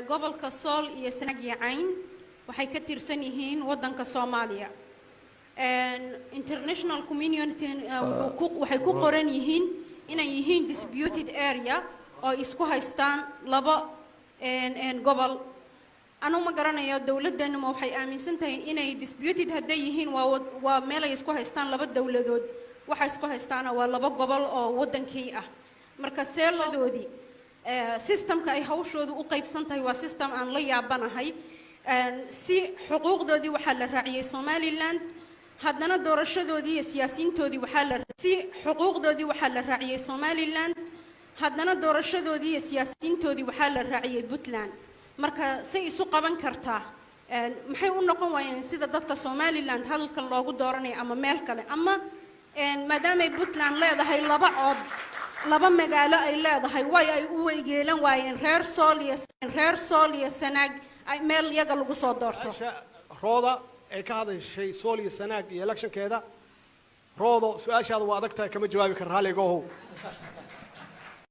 قبل كسول يسنجي عين وحي كتير سنيهين ودن كصوماليا international community وحيكون قرن يهين إن يهين disputed area أو إسكو هايستان لبا قبل أنا ما قرنا يا دولة دنا ما وحي آمن سنتين إن disputed هديهين وملا إسكو هايستان لبا الدولة دود وحي إسكو هايستان ولبا قبل أو ودن كيئة مركز سير دودي system كأي هوشود وقيب سنتين وسيستم أن ليا بنا هاي سي حقوق دودي وحل الرعية سوماليلاند هادنا دورشدودي سياسيين تودي وحل سي حقوق دودي وحل الرعية سوماليلاند هادنا دورشدودي سياسيين تودي وحل الرعية بوتلاند marka say isu qaban kartaa maxay u noqon waayeen sida dadka Somaliland halka loogu dooranay ama meel kale ama maadaama ay Puntland leedahay laba cod laba magaalo ay leedahay way ay u weygeelan waayeen reer Sool iyo Sanaag ay meel iyaga lagu soo doorto rooda ay ka hadashay Sool iyo Sanaag iyo election-keeda roodo su'aashaada waa adagtahay kama jawaabi kar haligow